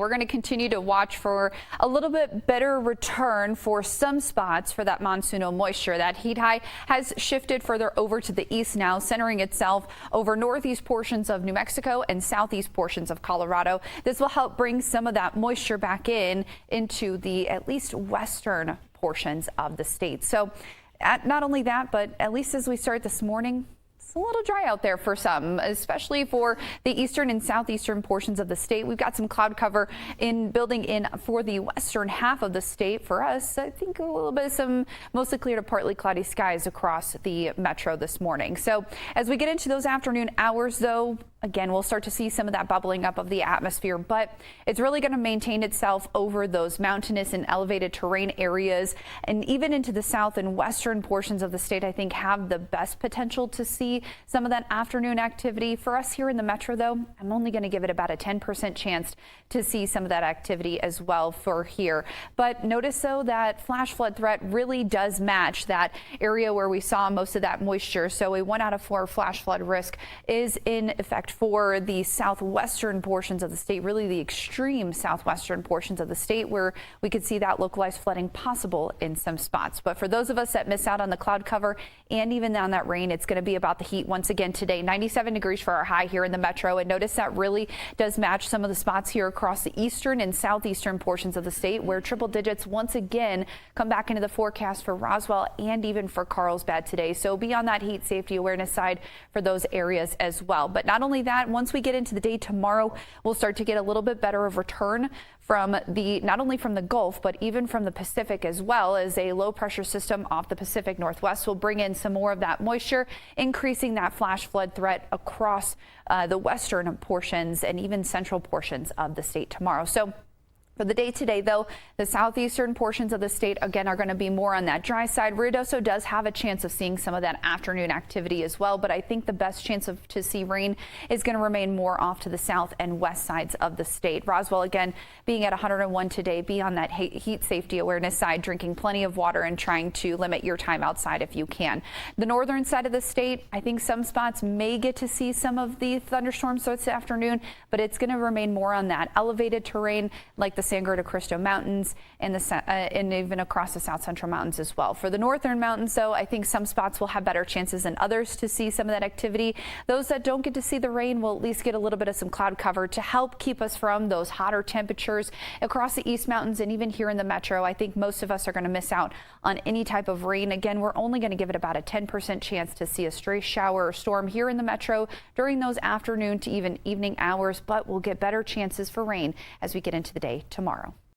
We're going to continue to watch for a little bit better return for some spots for that monsoonal moisture. That heat high has shifted further over to the east now, centering itself over northeast portions of New Mexico and southeast portions of Colorado. This will help bring some of that moisture back into the at least western portions of the state. So not only that, but at least as we start this morning, it's a little dry out there for some, especially for the eastern and southeastern portions of the state. We've got some cloud cover building in for the western half of the state. For us, I think a little bit of some mostly clear to partly cloudy skies across the metro this morning. So as we get into those afternoon hours, though, again, we'll start to see some of that bubbling up of the atmosphere, but it's really going to maintain itself over those mountainous and elevated terrain areas, and even into the south and western portions of the state, I think have the best potential to see some of that afternoon activity. For us here in the metro, though, I'm only going to give it about a 10% chance to see some of that activity as well for here. But notice, though, that flash flood threat really does match that area where we saw most of that moisture. So a 1 out of 4 flash flood risk is in effect for the southwestern portions of the state, really the extreme southwestern portions of the state, where we could see that localized flooding possible in some spots. But for those of us that miss out on the cloud cover and even on that rain, it's going to be about the heat once again today. 97 degrees for our high here in the metro. And notice that really does match some of the spots here across the eastern and southeastern portions of the state, where triple digits once again come back into the forecast for Roswell and even for Carlsbad today. So be on that heat safety awareness side for those areas as well. But not only that, once we get into the day tomorrow, we'll start to get a little bit better of return from not only from the Gulf, but even from the Pacific as well, as a low pressure system off the Pacific Northwest will bring in some more of that moisture, increasing that flash flood threat across the western portions and even central portions of the state tomorrow. So for the day today, though, the southeastern portions of the state, again, are going to be more on that dry side. Ruidoso does have a chance of seeing some of that afternoon activity as well, but I think the best chance to see rain is going to remain more off to the south and west sides of the state. Roswell, again, being at 101 today, be on that heat safety awareness side, drinking plenty of water and trying to limit your time outside if you can. The northern side of the state, I think some spots may get to see some of the thunderstorms this afternoon, but it's going to remain more on that elevated terrain like the Sangre de Cristo Mountains and even across the south central mountains as well. For the northern mountains, though, I think some spots will have better chances than others to see some of that activity. Those that don't get to see the rain will at least get a little bit of some cloud cover to help keep us from those hotter temperatures across the East Mountains and even here in the metro. I think most of us are going to miss out on any type of rain. Again, we're only going to give it about a 10% chance to see a stray shower or storm here in the metro during those afternoon to even evening hours, but we'll get better chances for rain as we get into the day tomorrow.